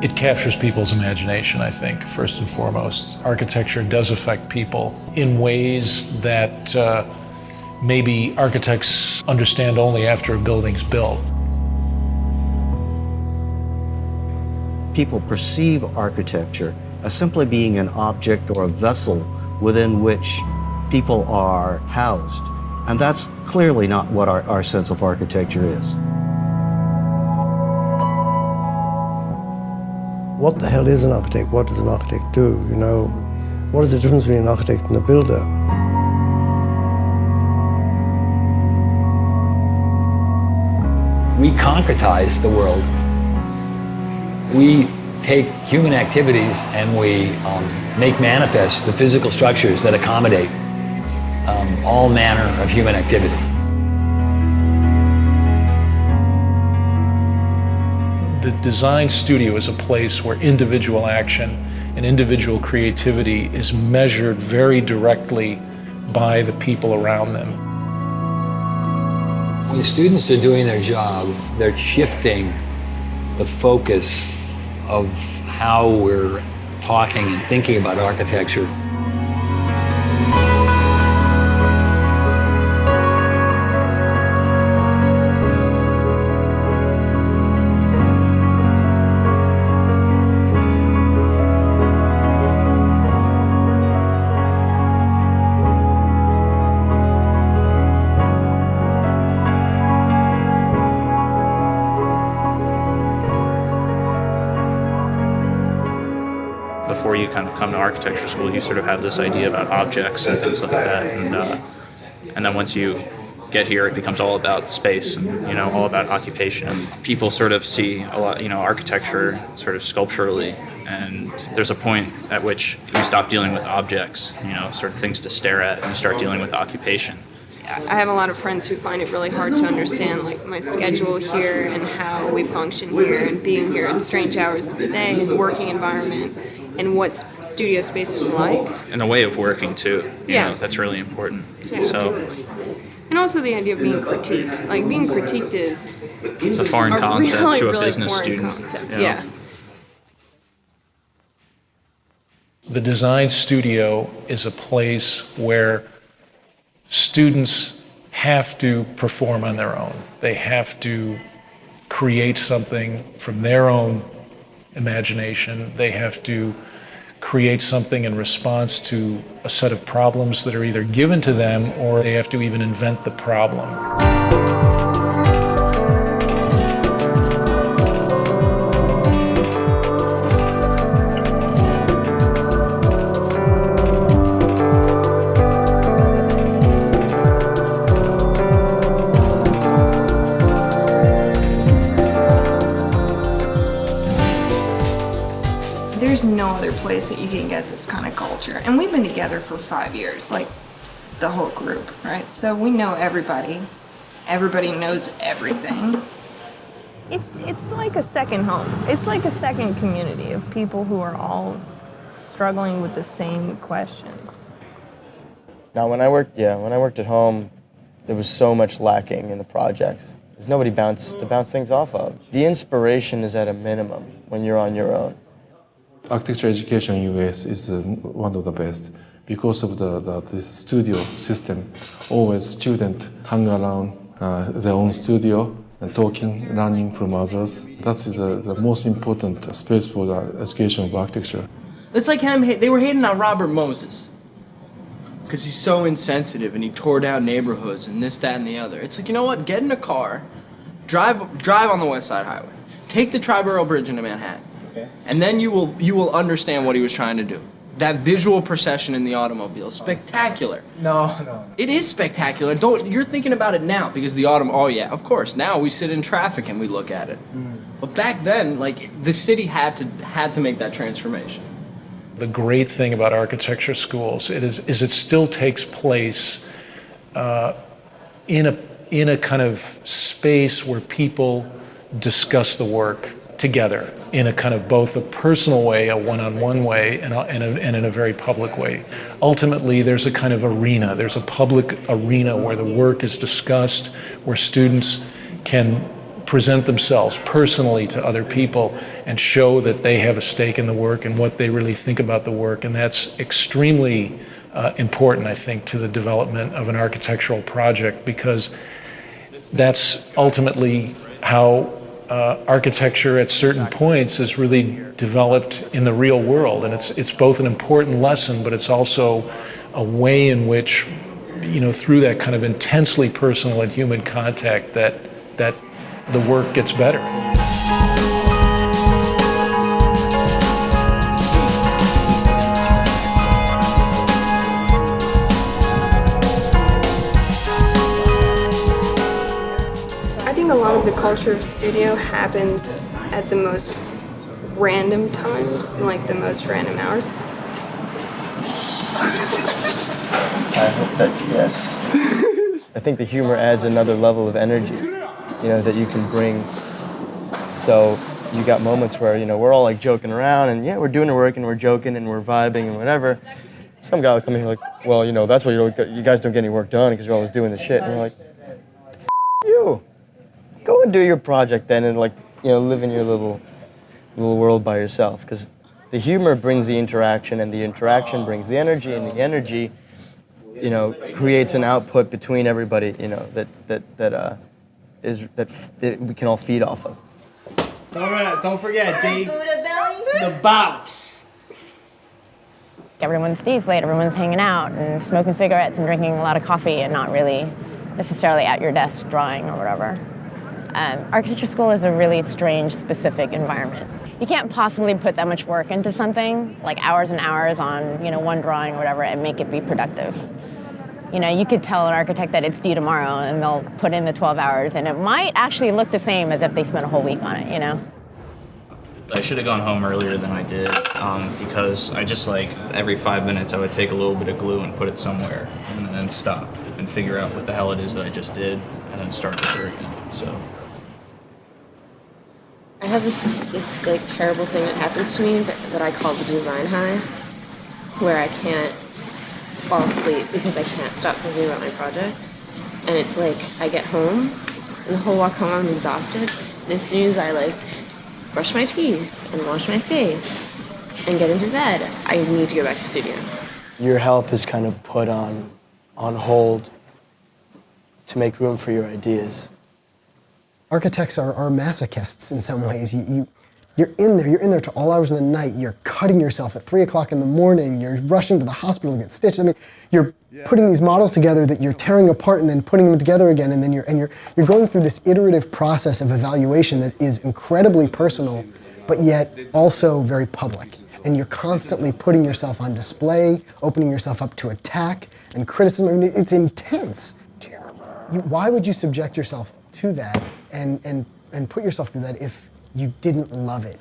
It captures people's imagination, I think, first and foremost. Architecture does affect people in ways that maybe architects understand only after a building's built. People perceive architecture as simply being an object or a vessel within which people are housed. And that's clearly not what our sense of architecture is. What the hell is an architect? What does an architect do? You know, what is the difference between an architect and a builder? We concretize the world. We take human activities and we make manifest the physical structures that accommodate all manner of human activity. The design studio is a place where individual action and individual creativity is measured very directly by the people around them. When students are doing their job, they're shifting the focus of how we're talking and thinking about architecture. Before you kind of come to architecture school, you sort of have this idea about objects and things like that, and then once you get here, it becomes all about space and all about occupation. People sort of see a lot, architecture sort of sculpturally, and there's a point at which you stop dealing with objects, sort of things to stare at, and you start dealing with occupation. I have a lot of friends who find it really hard to understand my schedule here and how we function here and being here at strange hours of the day and working environment and what studio space is like. And the way of working too, Yeah. That's really important. Yeah. So And also the idea of being critiqued. Being critiqued is it's a foreign concept really, to a really business foreign student. concept. Yeah. The design studio is a place where students have to perform on their own. They have to create something from their own imagination. They have to create something in response to a set of problems that are either given to them or they have to even invent the problem. There's no other place that you can get this kind of culture. And we've been together for 5 years, the whole group, right? So we know everybody. Everybody knows everything. It's like a second home. It's like a second community of people who are all struggling with the same questions. Now, when I worked at home, there was so much lacking in the projects. There's nobody to bounce things off of. The inspiration is at a minimum when you're on your own. Architecture education in US is one of the best because of this studio system. Always students hang around their own studio and talking, learning from others. That is the most important space for the education of architecture. It's like they were hating on Robert Moses because he's so insensitive and he tore down neighborhoods and this, that, and the other. It's like, you know what? Get in a car, drive on the West Side Highway, take the Triborough Bridge into Manhattan. And then you will understand what he was trying to do. That visual procession in the automobile, spectacular. No. It is spectacular. You're thinking about it now because oh yeah, of course. Now we sit in traffic and we look at it. But back then, the city had to make that transformation. The great thing about architecture schools is it still takes place in a kind of space where people discuss the work together in a kind of both a personal way, a one-on-one way, and in a very public way. Ultimately, there's a kind of arena. There's a public arena where the work is discussed, where students can present themselves personally to other people, and show that they have a stake in the work and what they really think about the work. And that's extremely important, I think, to the development of an architectural project, because that's ultimately how architecture at certain points is really developed in the real world. And it's both an important lesson, but it's also a way in which, through that kind of intensely personal and human contact, that the work gets better. I think a lot of the culture of studio happens at the most random times, like the most random hours. I hope that, yes. I think the humor adds another level of energy, that you can bring. So you got moments where, we're all like joking around and we're doing the work and we're joking and we're vibing and whatever. Some guy will come in here like, well, that's why you guys don't get any work done, because you're always doing the shit. And we're like, the f*** you. Go and do your project then and live in your little world by yourself. Because the humor brings the interaction, and the interaction brings the energy, and the energy, creates an output between everybody, that we can all feed off of. Don't forget, D, the boss. Everyone stays late, everyone's hanging out and smoking cigarettes and drinking a lot of coffee and not really necessarily at your desk drawing or whatever. Architecture school is a really strange, specific environment. You can't possibly put that much work into something, like hours and hours on, one drawing or whatever, and make it be productive. You could tell an architect that it's due tomorrow and they'll put in the 12 hours and it might actually look the same as if they spent a whole week on it, I should have gone home earlier than I did, because I just every 5 minutes I would take a little bit of glue and put it somewhere and then stop and figure out what the hell it is that I just did and then start over again, so. I have this terrible thing that happens to me that I call the design high, where I can't fall asleep because I can't stop thinking about my project. And it's I get home, and the whole walk home I'm exhausted, and as soon as I brush my teeth and wash my face and get into bed, I need to go back to studio. Your health is kind of put on hold to make room for your ideas. Architects are masochists in some ways. You're in there to all hours of the night. You're cutting yourself at 3 o'clock in the morning. You're rushing to the hospital to get stitched. I mean, you're putting these models together that you're tearing apart and then putting them together again. And then you're going through this iterative process of evaluation that is incredibly personal, but yet also very public. And you're constantly putting yourself on display, opening yourself up to attack and criticism. I mean, it's intense. Why would you subject yourself to that and put yourself through that if you didn't love it?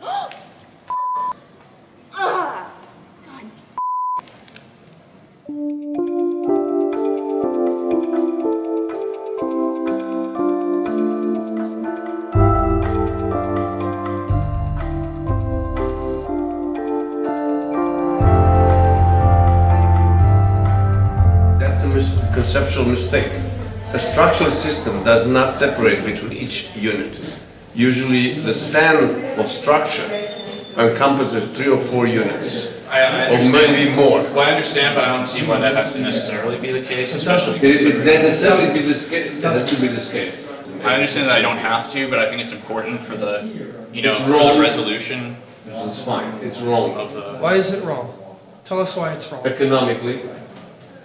That's a conceptual mistake. A structural system does not separate between each unit. Usually the span of structure encompasses 3 or 4 units, or maybe more. Well, I understand, but I don't see why that has to necessarily be the case, especially It necessarily be this case. It has to be this case. I understand that I don't have to, but I think it's important for the, It's for wrong. the resolution. It's fine. It's wrong. Of the. Why is it wrong? Tell us why it's wrong. Economically.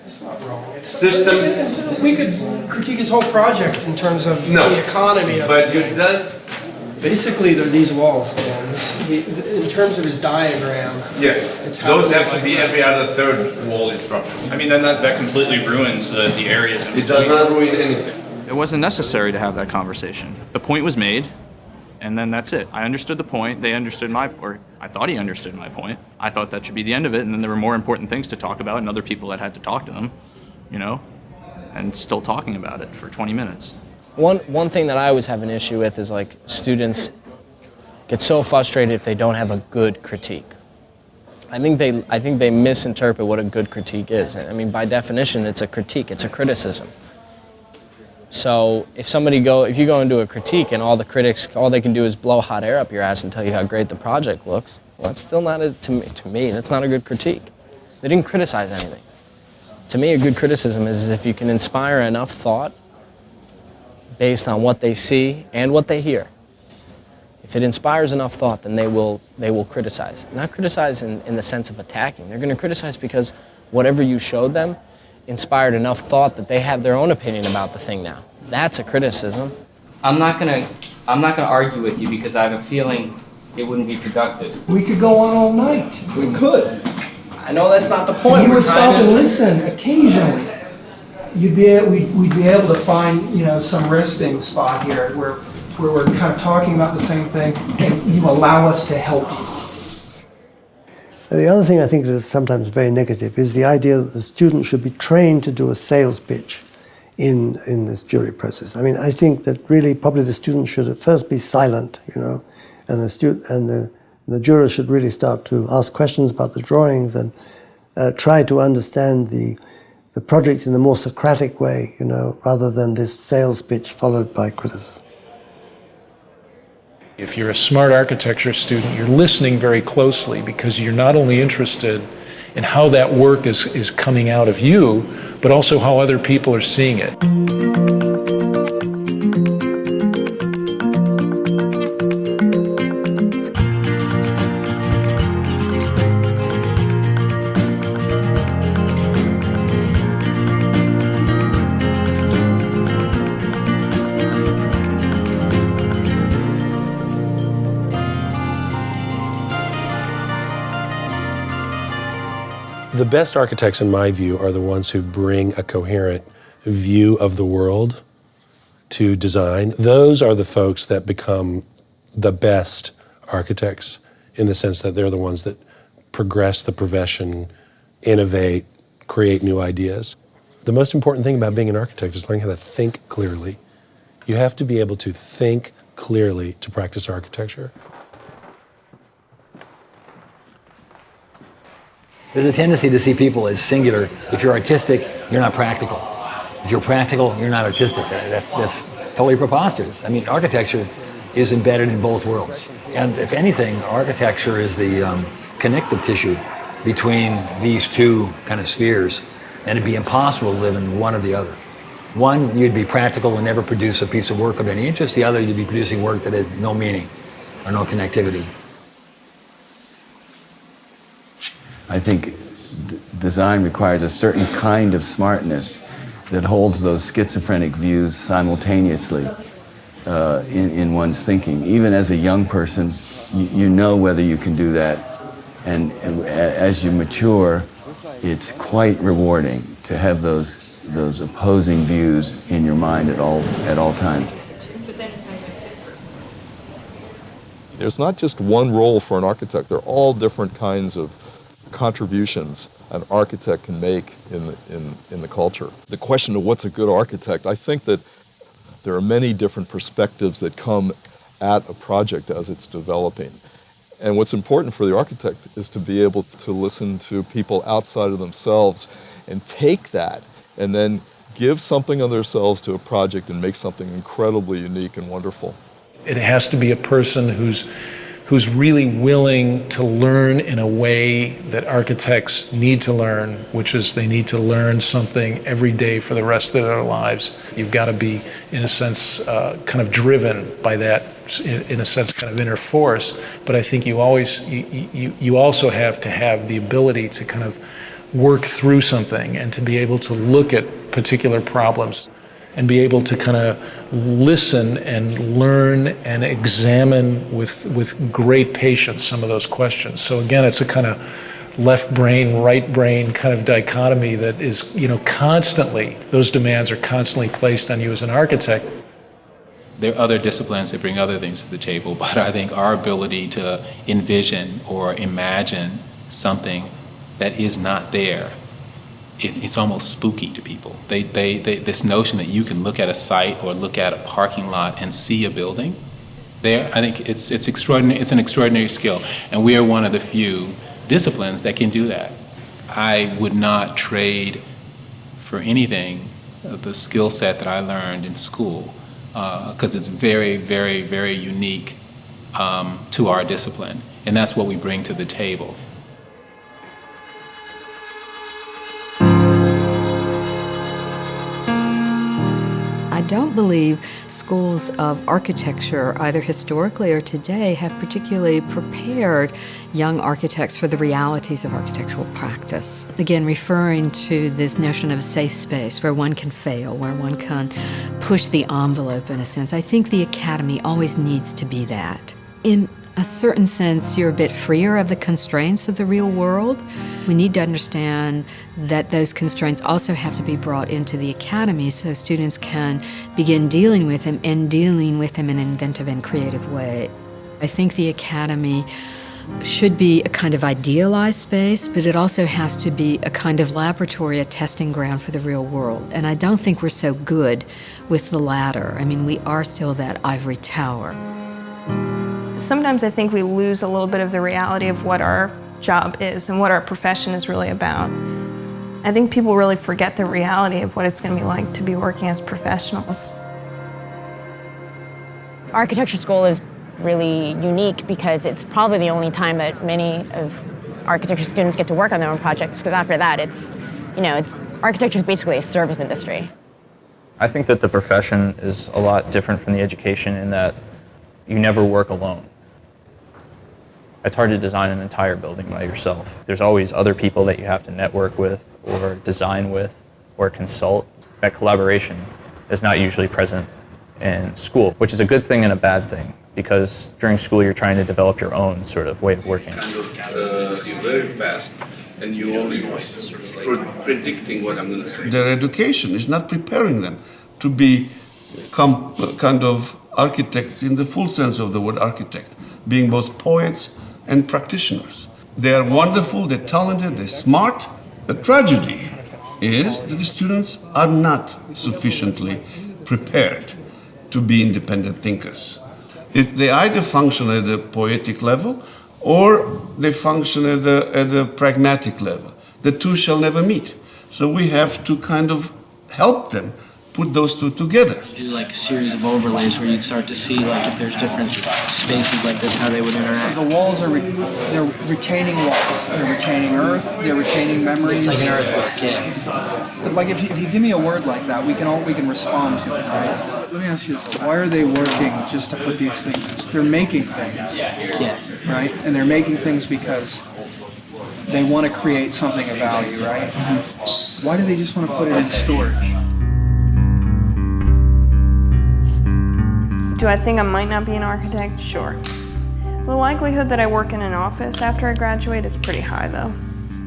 It's not wrong. Systems. We could critique his whole project in terms of the economy of but you've done. Basically, they're these walls, Dan. In terms of his diagram. Yeah. It's how Those they have to like be this. every other third wall is structural. I mean, then that completely ruins the areas. It does not ruin anything. It wasn't necessary to have that conversation. The point was made, and then that's it. I understood the point. They understood or I thought he understood my point. I thought that should be the end of it, and then there were more important things to talk about and other people that had to talk to them, and still talking about it for 20 minutes. One thing that I always have an issue with is students get so frustrated if they don't have a good critique. I think they misinterpret what a good critique is. I mean, by definition, it's a critique, it's a criticism. So if you go into a critique and all the critics, all they can do is blow hot air up your ass and tell you how great the project looks, well, that's still not, to me, that's not a good critique. They didn't criticize anything. To me, a good criticism is if you can inspire enough thought based on what they see and what they hear. If it inspires enough thought, then they will criticize. Not criticize in the sense of attacking. They're going to criticize because whatever you showed them inspired enough thought that they have their own opinion about the thing now. That's a criticism. I'm not gonna argue with you because I have a feeling it wouldn't be productive. We could go on all night. We could. I know that's not the point. You We're would trying stop to and listen occasionally. We'd be able to find, some resting spot here where we're kind of talking about the same thing, and you allow us to help you. The other thing I think that is sometimes very negative is the idea that the student should be trained to do a sales pitch in this jury process. I mean, I think that really probably the student should at first be silent, and the jurors should really start to ask questions about the drawings and try to understand the project in a more Socratic way, rather than this sales pitch followed by criticism. If you're a smart architecture student, you're listening very closely because you're not only interested in how that work is coming out of you, but also how other people are seeing it. The best architects, in my view, are the ones who bring a coherent view of the world to design. Those are the folks that become the best architects in the sense that they're the ones that progress the profession, innovate, create new ideas. The most important thing about being an architect is learning how to think clearly. You have to be able to think clearly to practice architecture. There's a tendency to see people as singular. If you're artistic, you're not practical. If you're practical, you're not artistic. That's totally preposterous. I mean, architecture is embedded in both worlds. And if anything, architecture is the connective tissue between these two kind of spheres. And it'd be impossible to live in one or the other. One, you'd be practical and never produce a piece of work of any interest. The other, you'd be producing work that has no meaning or no connectivity. I think design requires a certain kind of smartness that holds those schizophrenic views simultaneously in one's thinking. Even as a young person, you know whether you can do that. And as you mature, it's quite rewarding to have those opposing views in your mind at all times. There's not just one role for an architect. There are all different kinds of contributions an architect can make in the culture. The question of what's a good architect, I think that there are many different perspectives that come at a project as it's developing. And what's important for the architect is to be able to listen to people outside of themselves and take that and then give something of themselves to a project and make something incredibly unique and wonderful. It has to be a person who's really willing to learn in a way that architects need to learn, which is they need to learn something every day for the rest of their lives. You've got to be, in a sense, kind of driven by that, in a sense, kind of inner force. But I think you also have to have the ability to kind of work through something and to be able to look at particular problems and be able to kind of listen and learn and examine with great patience some of those questions. So again, it's a kind of left brain, right brain kind of dichotomy that is, constantly, those demands are constantly placed on you as an architect. There are other disciplines that bring other things to the table, but I think our ability to envision or imagine something that is not there, it's almost spooky to people. This notion that you can look at a site or look at a parking lot and see a building there, I think it's extraordinary. It's an extraordinary skill, and we are one of the few disciplines that can do that. I would not trade for anything the skill set that I learned in school, because it's very, very, very unique to our discipline, and that's what we bring to the table. I don't believe schools of architecture, either historically or today, have particularly prepared young architects for the realities of architectural practice. Again, referring to this notion of a safe space where one can fail, where one can push the envelope in a sense. I think the academy always needs to be that. In a certain sense, you're a bit freer of the constraints of the real world. We need to understand that those constraints also have to be brought into the academy so students can begin dealing with them and dealing with them in an inventive and creative way. I think the academy should be a kind of idealized space, but it also has to be a kind of laboratory, a testing ground for the real world. And I don't think we're so good with the latter. I mean, we are still that ivory tower. Sometimes I think we lose a little bit of the reality of what our job is and what our profession is really about. I think people really forget the reality of what it's going to be like to be working as professionals. Architecture school is really unique because it's probably the only time that many of architecture students get to work on their own projects, because after that architecture is basically a service industry. I think that the profession is a lot different from the education in that you never work alone. It's hard to design an entire building by yourself. There's always other people that you have to network with or design with or consult. That collaboration is not usually present in school, which is a good thing and a bad thing, because during school you're trying to develop your own sort of way of working. You're very fast and you're only predicting what I'm going to say. Their education is not preparing them to become kind of architects in the full sense of the word architect, being both poets and practitioners. They are wonderful, they're talented, they're smart. The tragedy is that the students are not sufficiently prepared to be independent thinkers. They either function at the poetic level or they function at the pragmatic level. The two shall never meet. So we have to kind of help them put those two together. Do like a series of overlays where you'd start to see like if there's different spaces like this, how they would interact. So the walls are they're retaining walls. They're retaining earth. They're retaining memories. It's like an earthwork, yeah. But like if you give me a word like that, we can respond to it. Right? Let me ask you this: why are they working just to put these things? They're making things. Yeah. Right, and they're making things because they want to create something of value, right? Mm-hmm. Why do they just want to put it in storage? Do I think I might not be an architect? Sure. The likelihood that I work in an office after I graduate is pretty high, though.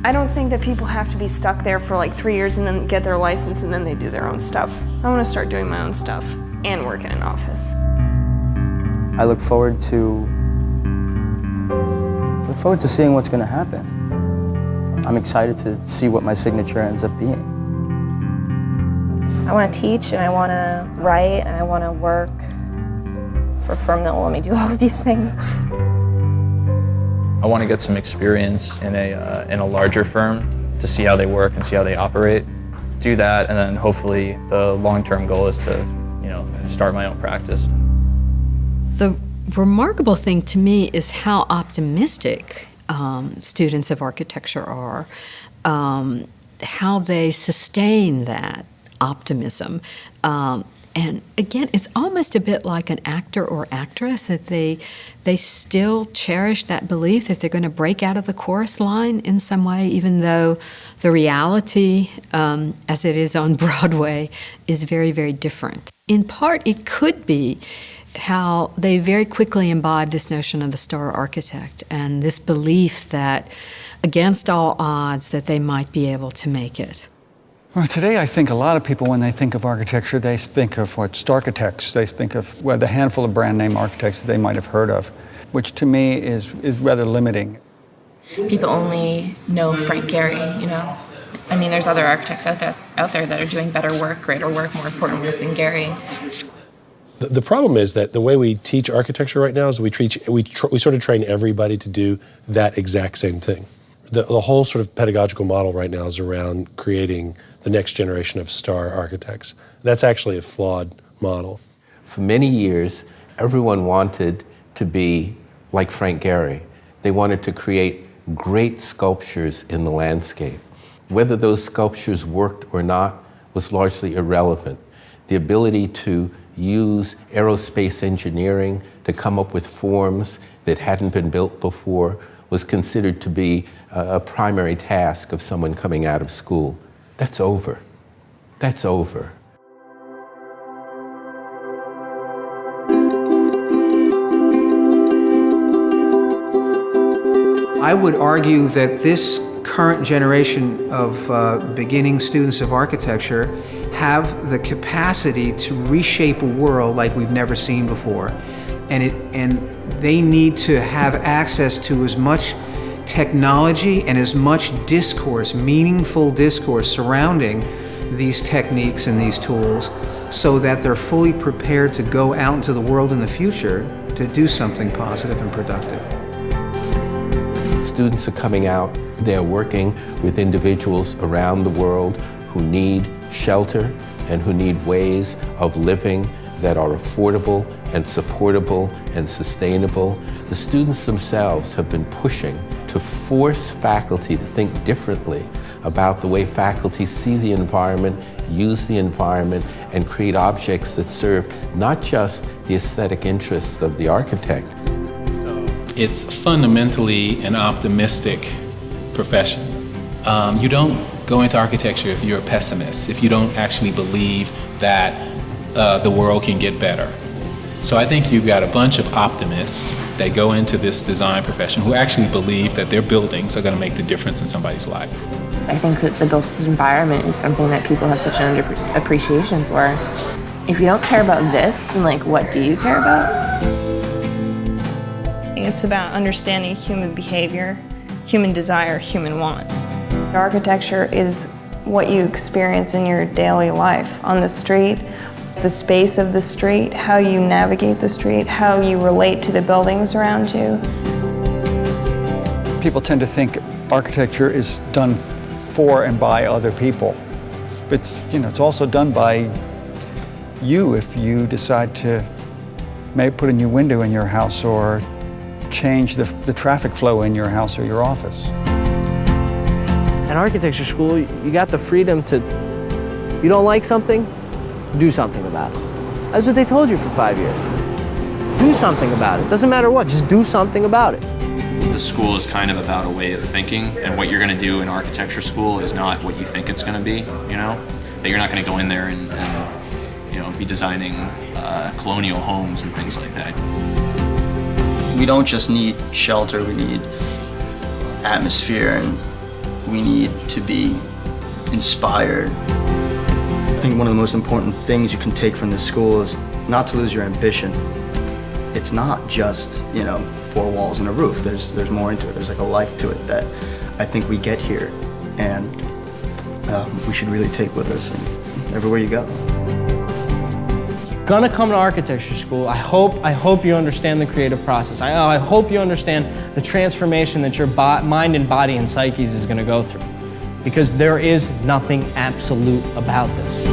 I don't think that people have to be stuck there for like 3 years and then get their license and then they do their own stuff. I want to start doing my own stuff and work in an office. I look forward to seeing what's going to happen. I'm excited to see what my signature ends up being. I want to teach and I want to write and I want to work for a firm that will let me do all of these things. I want to get some experience in a larger firm to see how they work and see how they operate. Do that, and then hopefully the long-term goal is to, start my own practice. The remarkable thing to me is how optimistic students of architecture are, how they sustain that optimism. And again, it's almost a bit like an actor or actress, that they still cherish that belief that they're going to break out of the chorus line in some way, even though the reality, as it is on Broadway, is very, very different. In part, it could be how they very quickly imbibe this notion of the star architect and this belief that, against all odds, that they might be able to make it. Well, today I think a lot of people, when they think of architecture, they think of architects. They think of the handful of brand name architects that they might have heard of, which to me is rather limiting. People only know Frank Gehry, I mean, there's other architects out there that are doing better work, greater work, more important work than Gehry. The problem is that the way we teach architecture right now is we sort of train everybody to do that exact same thing. The whole sort of pedagogical model right now is around creating the next generation of star architects. That's actually a flawed model. For many years, everyone wanted to be like Frank Gehry. They wanted to create great sculptures in the landscape. Whether those sculptures worked or not was largely irrelevant. The ability to use aerospace engineering to come up with forms that hadn't been built before was considered to be a primary task of someone coming out of school. That's over. That's over. I would argue that this current generation of beginning students of architecture have the capacity to reshape a world like we've never seen before. And they need to have access to as much technology and as much discourse, meaningful discourse surrounding these techniques and these tools so that they're fully prepared to go out into the world in the future to do something positive and productive. Students are coming out, they're working with individuals around the world who need shelter and who need ways of living that are affordable and supportable and sustainable. The students themselves have been pushing to force faculty to think differently about the way faculty see the environment, use the environment, and create objects that serve not just the aesthetic interests of the architect. It's fundamentally an optimistic profession. You don't go into architecture if you're a pessimist, if you don't actually believe that the world can get better. So I think you've got a bunch of optimists that go into this design profession who actually believe that their buildings are going to make the difference in somebody's life. I think that the built environment is something that people have such an appreciation for. If you don't care about this, then like what do you care about? It's about understanding human behavior, human desire, human want. Architecture is what you experience in your daily life on the street, the space of the street, how you navigate the street, how you relate to the buildings around you. People tend to think architecture is done for and by other people. It's also done by you if you decide to maybe put a new window in your house or change the traffic flow in your house or your office. At architecture school, you got the freedom to, you don't like something, do something about it. That's what they told you for 5 years. Do something about it. Doesn't matter what, just do something about it. The school is kind of about a way of thinking, and what you're going to do in architecture school is not what you think it's going to be, you know? That you're not going to go in there and be designing colonial homes and things like that. We don't just need shelter, we need atmosphere, and we need to be inspired. I think one of the most important things you can take from this school is not to lose your ambition. It's not just, 4 walls and a roof. There's more into it. There's like a life to it that I think we get here, and we should really take with us everywhere you go. You're gonna come to architecture school. I hope you understand the creative process. I hope you understand the transformation that your mind and body and psyche is gonna go through. Because there is nothing absolute about this.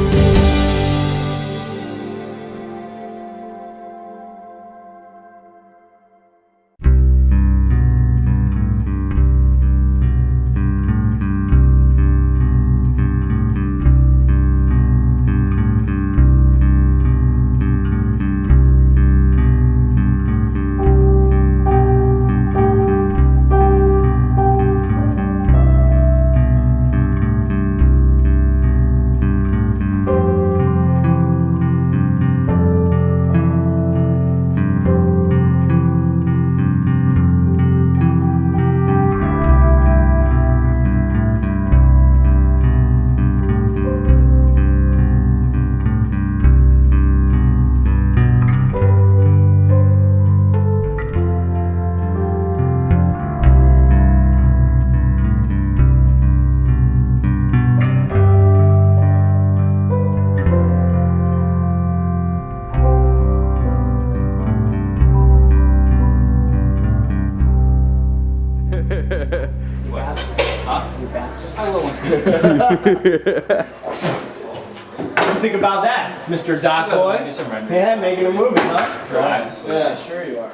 Huh? Think about that, Mr. Doc Boy. Yeah, making a movie, huh? Relax. Yeah, sure you are.